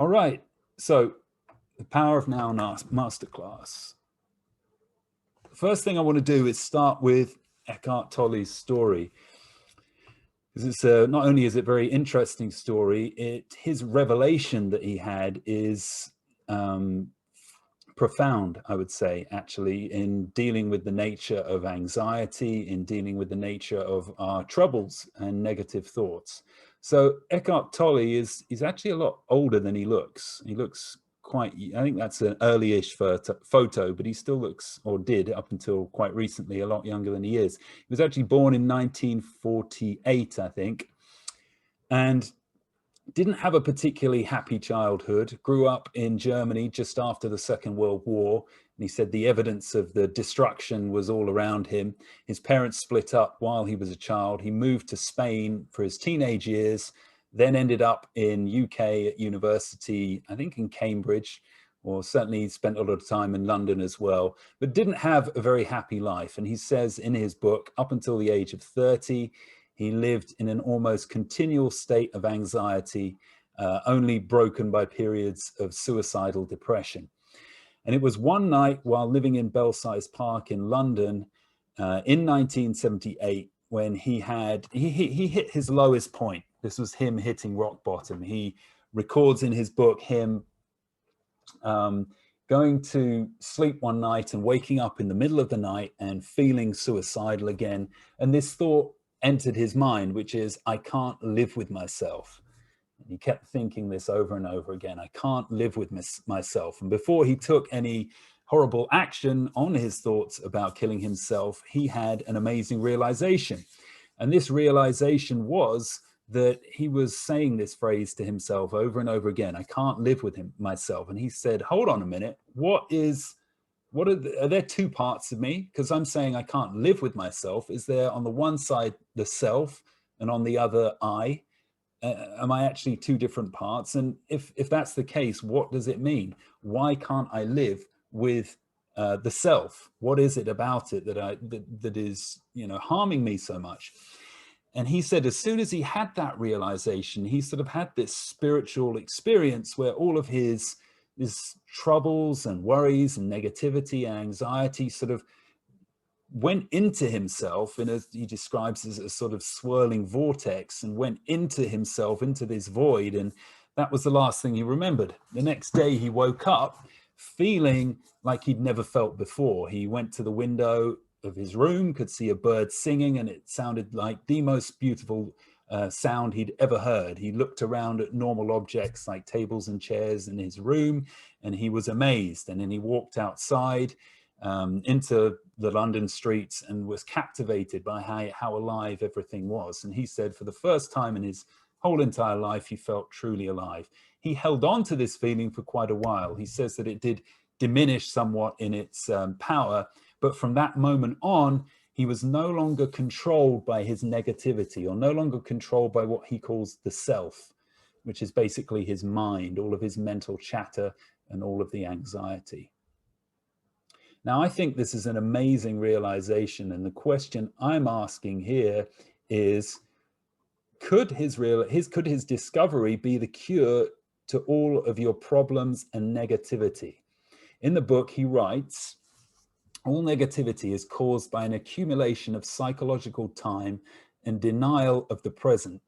right, so the Power of Now Masterclass. The first thing I want to do is start with Eckhart Tolle's story. Because it's not only is it a very interesting story, his revelation that he had is profound, I would say, actually, in dealing with the nature of anxiety, in dealing with the nature of our troubles and negative thoughts. So Eckhart Tolle is actually a lot older than he looks. He looks quite, I think that's an early-ish photo, but he still looks, or did up until quite recently, a lot younger than he is. He was actually born in 1948, I think, and didn't have a particularly happy childhood, grew up in Germany just after the Second World War. And he said the evidence of the destruction was all around him. His parents split up while he was a child. He moved to Spain for his teenage years, then ended up in UK at university, I think in Cambridge, or certainly spent a lot of time in London as well, but didn't have a very happy life. And he says in his book, up until the age of 30, he lived in an almost continual state of anxiety, only broken by periods of suicidal depression. And it was one night while living in Belsize Park in London in 1978 when he hit his lowest point. This was him hitting rock bottom. He records in his book him going to sleep one night and waking up in the middle of the night and feeling suicidal again. And this thought entered his mind, which is, I can't live with myself. And he kept thinking this over and over again. I can't live with myself. And before he took any horrible action on his thoughts about killing himself, he had an amazing realization. And this realization was that he was saying this phrase to himself over and over again, I can't live with myself. And he said, hold on a minute, are there two parts of me? Because I'm saying I can't live with myself. Is there on the one side the self and on the other I? Am I actually two different parts? And if that's the case, what does it mean? Why can't I live with the self? What is it about it that is, harming me so much? And he said, as soon as he had that realization, he sort of had this spiritual experience where all of his troubles and worries and negativity and anxiety sort of went into himself, and as he describes as a sort of swirling vortex, and went into himself, into this void. And that was the last thing he remembered. The next day he woke up feeling like he'd never felt before. He went to the window of his room, could see a bird singing, and it sounded like the most beautiful sound he'd ever heard. He looked around at normal objects like tables and chairs in his room, and he was amazed. And then he walked outside into the London streets and was captivated by how alive everything was. And he said for the first time in his whole entire life, he felt truly alive. He held on to this feeling for quite a while. He says that it did diminish somewhat in its power, but from that moment on, he was no longer controlled by his negativity, or no longer controlled by what he calls the self, which is basically his mind, all of his mental chatter and all of the anxiety. Now, I think this is an amazing realization. And the question I'm asking here is, could his discovery be the cure to all of your problems and negativity? In the book, he writes, all negativity is caused by an accumulation of psychological time and denial of the present.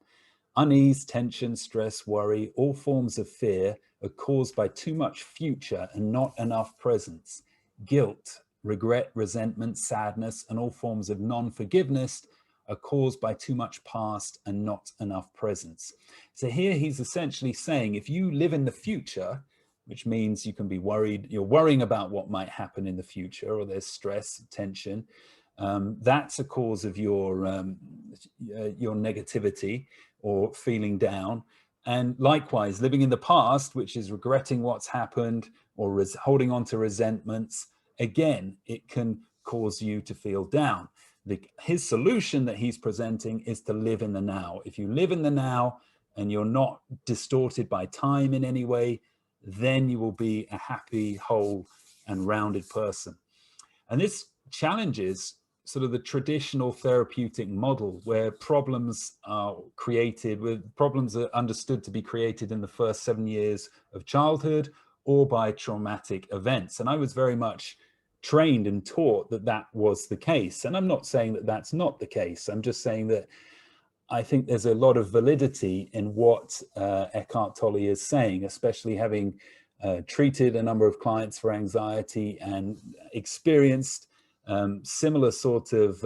Unease, tension, stress, worry, all forms of fear are caused by too much future and not enough presence. Guilt, regret, resentment, sadness, and all forms of non-forgiveness are caused by too much past and not enough presence. So here he's essentially saying, if you live in the future, which means you can be worried, you're worrying about what might happen in the future, or there's stress, tension, that's a cause of your negativity or feeling down. And likewise, living in the past, which is regretting what's happened or holding on to resentments, again, it can cause you to feel down. His solution that he's presenting is to live in the now. If you live in the now and you're not distorted by time in any way, then you will be a happy, whole, and rounded person. And this challenges sort of the traditional therapeutic model where problems are created, with problems are understood to be created in the first 7 years of childhood or by traumatic events. And I was very much trained and taught that that was the case. And I'm not saying that that's not the case. I'm just saying that I think there's a lot of validity in what Eckhart Tolle is saying, especially having treated a number of clients for anxiety and experienced similar sort of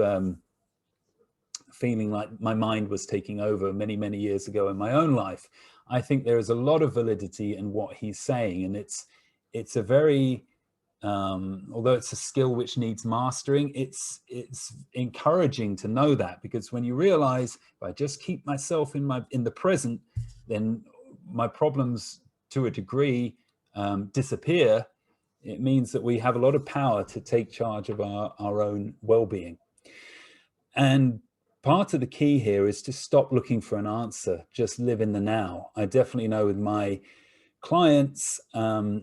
feeling like my mind was taking over many, many years ago in my own life. I think there is a lot of validity in what he's saying, and it's a very although it's a skill which needs mastering, it's encouraging to know that, because when you realize if I just keep myself in the present, then my problems to a degree disappear. It means that we have a lot of power to take charge of our own well-being. And part of the key here is to stop looking for an answer, just live in the now. I definitely know with my clients,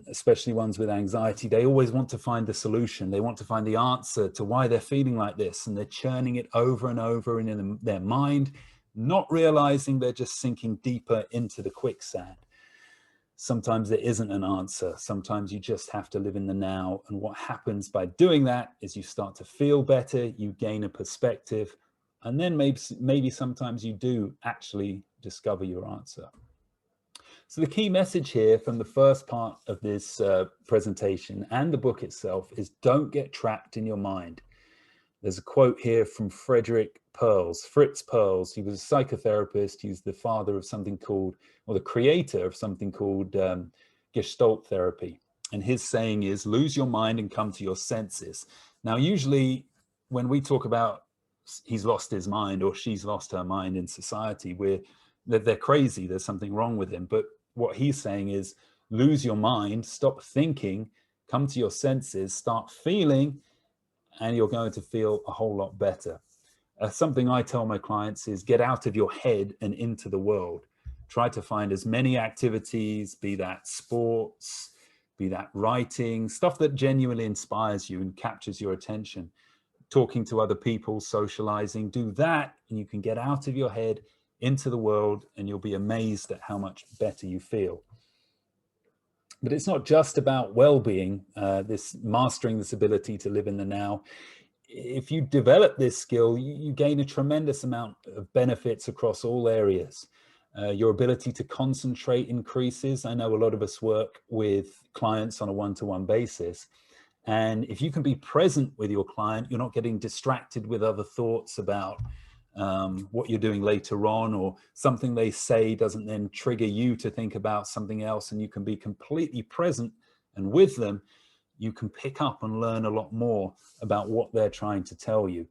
especially ones with anxiety, they always want to find the solution. They want to find the answer to why they're feeling like this, and they're churning it over and over in their mind, not realizing they're just sinking deeper into the quicksand. Sometimes there isn't an answer. Sometimes you just have to live in the now. And what happens by doing that is you start to feel better, you gain a perspective, and then maybe sometimes you do actually discover your answer. So the key message here from the first part of this presentation and the book itself is don't get trapped in your mind. There's a quote here from Fritz Perls. He was a psychotherapist. He's the father of something called, or the creator of something called Gestalt therapy. And his saying is, lose your mind and come to your senses. Now, usually when we talk about he's lost his mind or she's lost her mind in society, they're crazy, there's something wrong with him. But what he's saying is lose your mind, stop thinking, come to your senses, start feeling, and you're going to feel a whole lot better. Something I tell my clients is get out of your head and into the world. Try to find as many activities, be that sports, be that writing, stuff that genuinely inspires you and captures your attention. Talking to other people, socializing, do that, and you can get out of your head into the world, and you'll be amazed at how much better you feel. But it's not just about well-being, this mastering this ability to live in the now. If you develop this skill, you gain a tremendous amount of benefits across all areas. Your ability to concentrate increases. I know a lot of us work with clients on a one-to-one basis. And if you can be present with your client, you're not getting distracted with other thoughts about what you're doing later on, or something they say doesn't then trigger you to think about something else, and you can be completely present and with them. You can pick up and learn a lot more about what they're trying to tell you.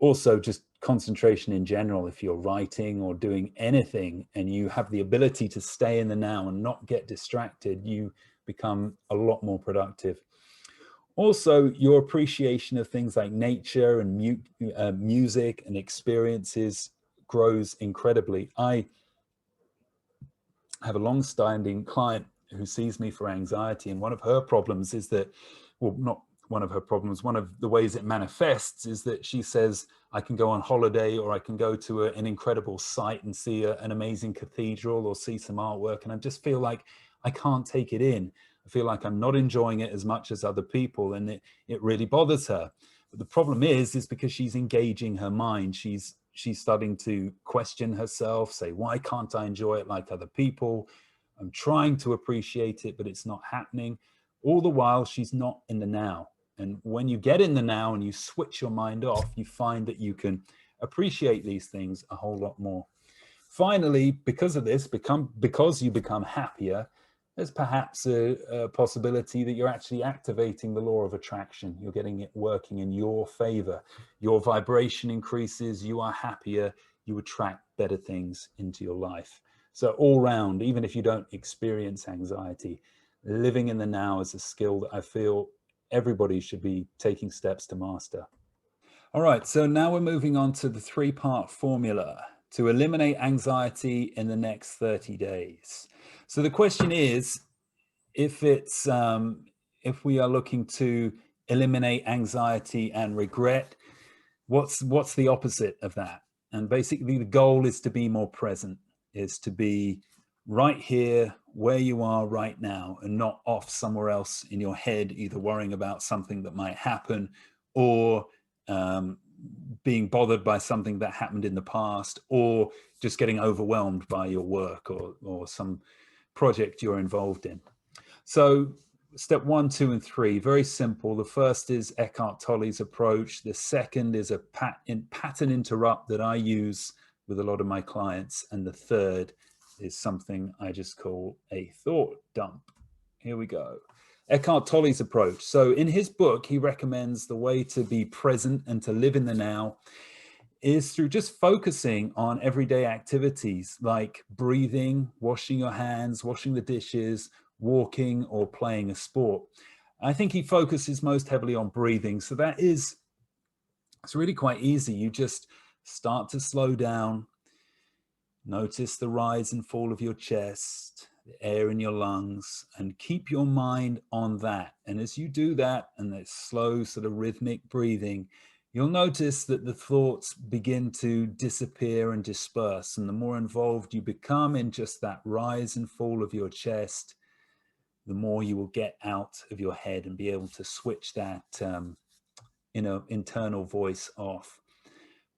Also, just concentration in general. If you're writing or doing anything and you have the ability to stay in the now and not get distracted, you become a lot more productive. Also, your appreciation of things like nature and music and experiences grows incredibly. I have a long-standing client who sees me for anxiety, and one of her problems is that, well, not one of her problems, one of the ways it manifests is that she says, I can go on holiday, or I can go to an incredible site and see an amazing cathedral or see some artwork, and I just feel like I can't take it in. I feel like I'm not enjoying it as much as other people, and it really bothers her. But the problem is because she's engaging her mind. She's starting to question herself, say, why can't I enjoy it like other people? I'm trying to appreciate it, but it's not happening. All the while, she's not in the now. And when you get in the now and you switch your mind off, you find that you can appreciate these things a whole lot more. Finally, because of this, because you become happier, there's perhaps a possibility that you're actually activating the law of attraction. You're getting it working in your favor. Your vibration increases, you are happier, you attract better things into your life. So all round, even if you don't experience anxiety, living in the now is a skill that I feel everybody should be taking steps to master. All right, so now we're moving on to the three-part formula to eliminate anxiety in the next 30 days. So the question is, if we are looking to eliminate anxiety and regret, what's the opposite of that? And basically the goal is to be more present, is to be right here where you are right now and not off somewhere else in your head, either worrying about something that might happen or being bothered by something that happened in the past, or just getting overwhelmed by your work or some project you're involved in. So step 1, 2, and 3, very simple. The first is Eckhart Tolle's approach. The second is a pattern interrupt that I use with a lot of my clients. And the third is something I just call a thought dump. Here we go. Eckhart Tolle's approach. So in his book, he recommends the way to be present and to live in the now is through just focusing on everyday activities like breathing, washing your hands, washing the dishes, walking, or playing a sport. I think he focuses most heavily on breathing. So it's really quite easy. You just start to slow down, notice the rise and fall of your chest, the air in your lungs, and keep your mind on that. And as you do that, and that slow sort of rhythmic breathing, you'll notice that the thoughts begin to disappear and disperse. And the more involved you become in just that rise and fall of your chest, the more you will get out of your head and be able to switch that internal voice off.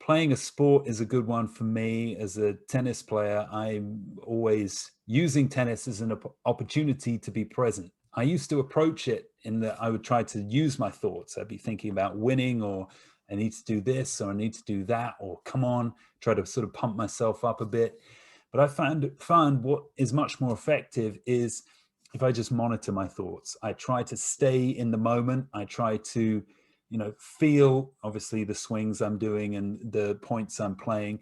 Playing a sport is a good one for me. As a tennis player, I'm always using tennis as an opportunity to be present. I used to approach it in that I would try to use my thoughts. I'd be thinking about winning, or I need to do this, or I need to do that, or come on, try to sort of pump myself up a bit. But I found what is much more effective is if I just monitor my thoughts. I try to stay in the moment. I try to, feel obviously the swings I'm doing and the points I'm playing.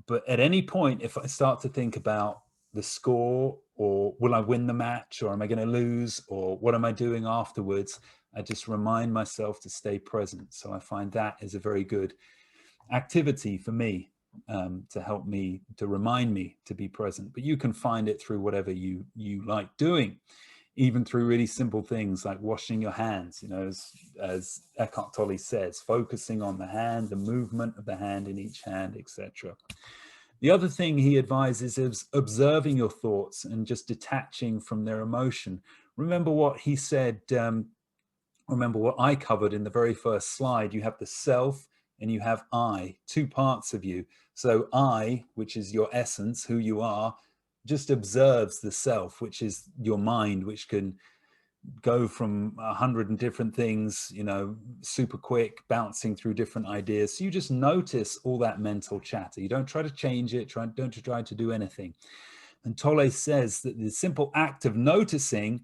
But at any point, if I start to think about the score, or will I win the match, or am I going to lose, or what am I doing afterwards, I just remind myself to stay present. So I find that is a very good activity for me to help me, to remind me to be present. But you can find it through whatever you like doing, even through really simple things like washing your hands, as Eckhart Tolle says, focusing on the hand, the movement of the hand in each hand, etc. The other thing he advises is observing your thoughts and just detaching from their emotion. Remember what he said, remember what I covered in the very first slide. You have the self and you have I, two parts of you. So I, which is your essence, who you are, just observes the self, which is your mind, which can go from 100 different things, super quick, bouncing through different ideas. So you just notice all that mental chatter. You don't try to change it, don't try to do anything. And Tolle says that the simple act of noticing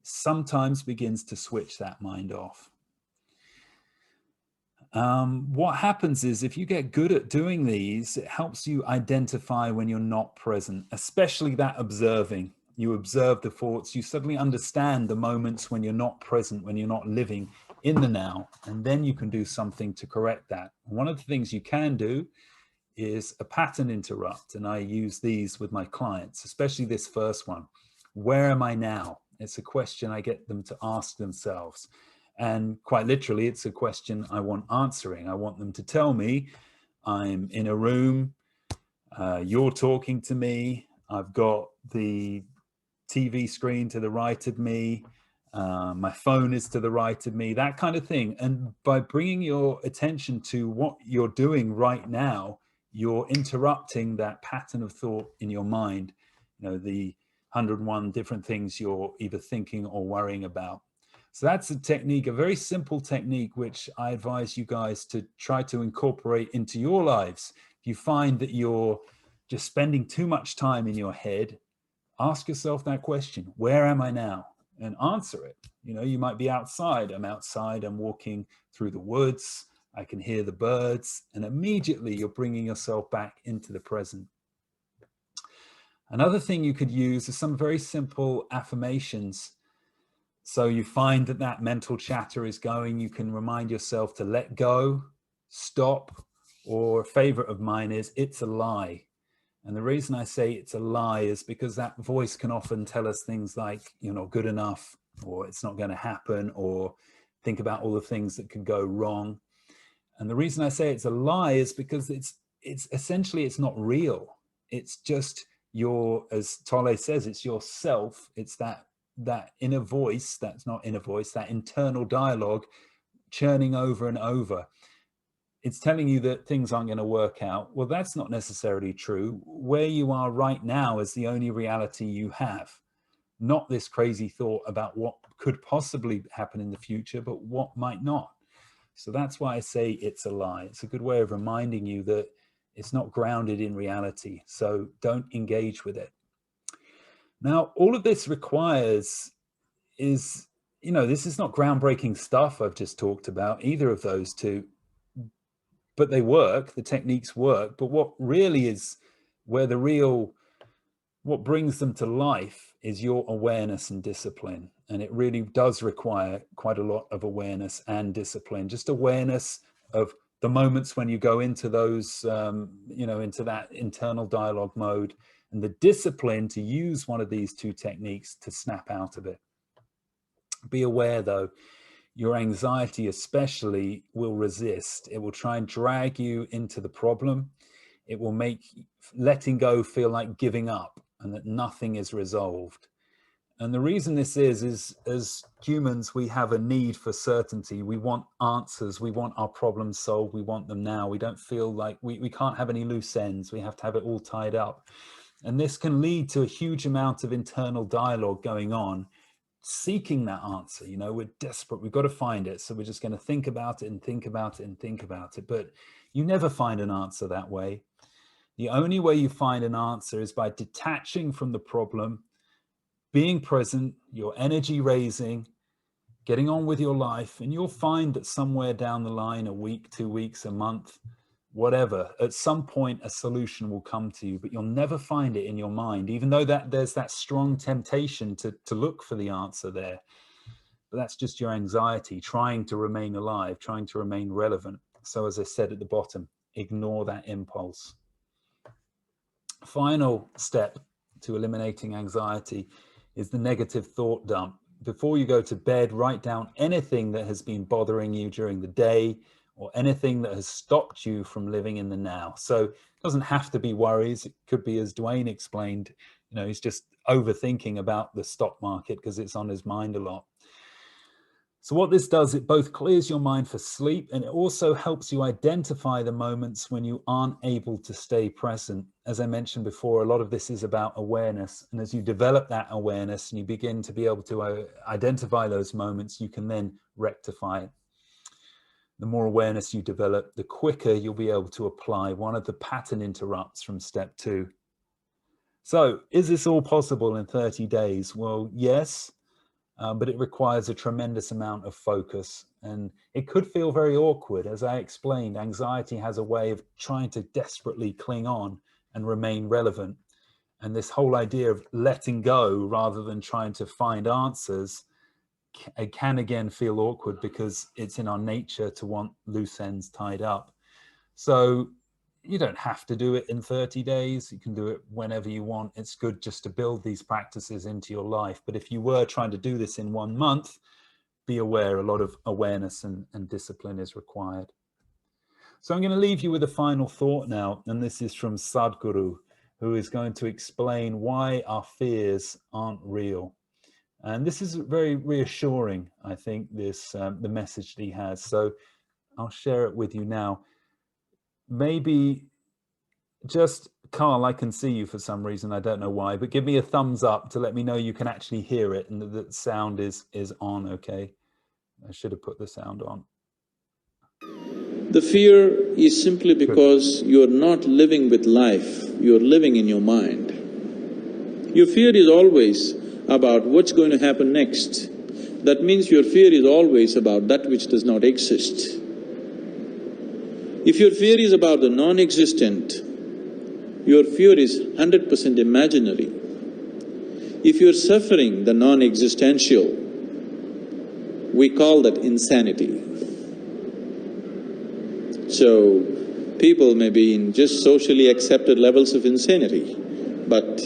sometimes begins to switch that mind off. What happens is if you get good at doing these, it helps you identify when you're not present, especially that observing. You observe the thoughts, you suddenly understand the moments when you're not present, when you're not living in the now, and then you can do something to correct that. One of the things you can do is a pattern interrupt, and I use these with my clients, especially this first one. Where am I now? It's a question I get them to ask themselves. And quite literally, it's a question I want answering. I want them to tell me, I'm in a room, you're talking to me, I've got the TV screen to the right of me, my phone is to the right of me, that kind of thing. And by bringing your attention to what you're doing right now, you're interrupting that pattern of thought in your mind, the 101 different things you're either thinking or worrying about. So that's a technique, a very simple technique, which I advise you guys to try to incorporate into your lives. If you find that you're just spending too much time in your head, ask yourself that question, where am I now? And answer it. You might be outside. I'm outside, I'm walking through the woods, I can hear the birds, and immediately you're bringing yourself back into the present. Another thing you could use is some very simple affirmations. So you find that mental chatter is going, you can remind yourself to let go, stop, or a favorite of mine is, it's a lie. And the reason I say it's a lie is because that voice can often tell us things like, you're not good enough, or it's not going to happen, or think about all the things that could go wrong. And the reason I say it's a lie is because it's essentially, it's not real. It's just your, as Tolle says, it's yourself. It's that inner voice, that's not inner voice, that internal dialogue churning over and over. It's telling you that things aren't going to work out. Well, that's not necessarily true. Where you are right now is the only reality you have, not this crazy thought about what could possibly happen in the future, but what might not. So that's why I say it's a lie. It's a good way of reminding you that it's not grounded in reality. So don't engage with it. Now, all of this requires is, this is not groundbreaking stuff I've just talked about, either of those two, but they work, the techniques work. But what really is what brings them to life is your awareness and discipline. And it really does require quite a lot of awareness and discipline, just awareness of the moments when you go into those, into that internal dialogue mode, and the discipline to use one of these two techniques to snap out of it. Be aware though, your anxiety especially will resist. It will try and drag you into the problem. It will make letting go feel like giving up and that nothing is resolved. And the reason this is as humans, we have a need for certainty. We want answers. We want our problems solved. We want them now. We don't feel like we can't have any loose ends. We have to have it all tied up. And this can lead to a huge amount of internal dialogue going on, seeking that answer. We're desperate. We've got to find it. So we're just going to think about it and think about it and think about it. But you never find an answer that way. The only way you find an answer is by detaching from the problem, being present, your energy raising, getting on with your life, and you'll find that somewhere down the line, a week, 2 weeks, a month, whatever, at some point a solution will come to you, but you'll never find it in your mind, even though there's that strong temptation to look for the answer there. But that's just your anxiety trying to remain alive, trying to remain relevant. So as I said at the bottom, ignore that impulse. Final step to eliminating anxiety is the negative thought dump. Before you go to bed, write down anything that has been bothering you during the day or anything that has stopped you from living in the now. So it doesn't have to be worries. It could be, as Dwayne explained, he's just overthinking about the stock market because it's on his mind a lot. So what this does, it both clears your mind for sleep and it also helps you identify the moments when you aren't able to stay present. As I mentioned before, a lot of this is about awareness. And as you develop that awareness and you begin to be able to identify those moments, you can then rectify it. The more awareness you develop, the quicker you'll be able to apply one of the pattern interrupts from step 2. So is this all possible in 30 days? Well, yes. But it requires a tremendous amount of focus, and it could feel very awkward. As I explained, anxiety has a way of trying to desperately cling on and remain relevant. And this whole idea of letting go rather than trying to find answers, it can again feel awkward because it's in our nature to want loose ends tied up. So you don't have to do it in 30 days. You can do it whenever you want. It's good just to build these practices into your life. But if you were trying to do this in 1 month, be aware a lot of awareness and discipline is required. So I'm going to leave you with a final thought now. And this is from Sadhguru, who is going to explain why our fears aren't real. And this is very reassuring, I think, the message that he has. So I'll share it with you now. Maybe just, Carl, I can see you for some reason, I don't know why, but give me a thumbs up to let me know you can actually hear it and that the sound is on, okay? I should have put the sound on. The fear is simply because you're not living with life, you're living in your mind. Your fear is always about what's going to happen next. That means your fear is always about that which does not exist. If your fear is about the non-existent, your fear is 100% imaginary. If you're suffering the non-existential, we call that insanity. So, people may be in just socially accepted levels of insanity, but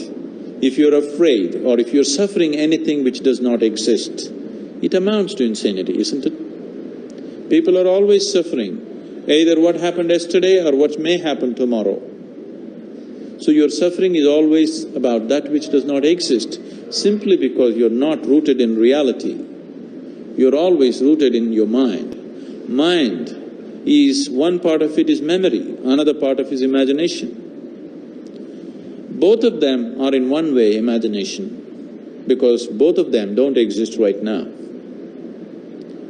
if you're afraid or if you're suffering anything which does not exist, it amounts to insanity, isn't it? People are always suffering either what happened yesterday or what may happen tomorrow. So your suffering is always about that which does not exist, simply because you're not rooted in reality. You're always rooted in your mind. Mind is… one part of it is memory, another part of it is imagination. Both of them are in one way imagination, because both of them don't exist right now.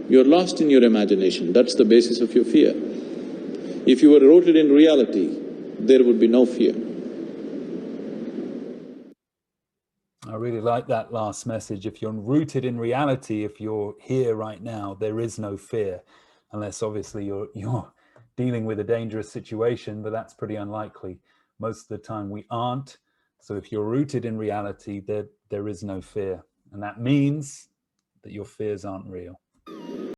You're lost in your imagination, that's the basis of your fear. If you were rooted in reality, there would be no fear. I really like that last message. If you're rooted in reality, if you're here right now, there is no fear, unless obviously you're dealing with a dangerous situation, but that's pretty unlikely. Most of the time we aren't. So if you're rooted in reality, there is no fear. And that means that your fears aren't real.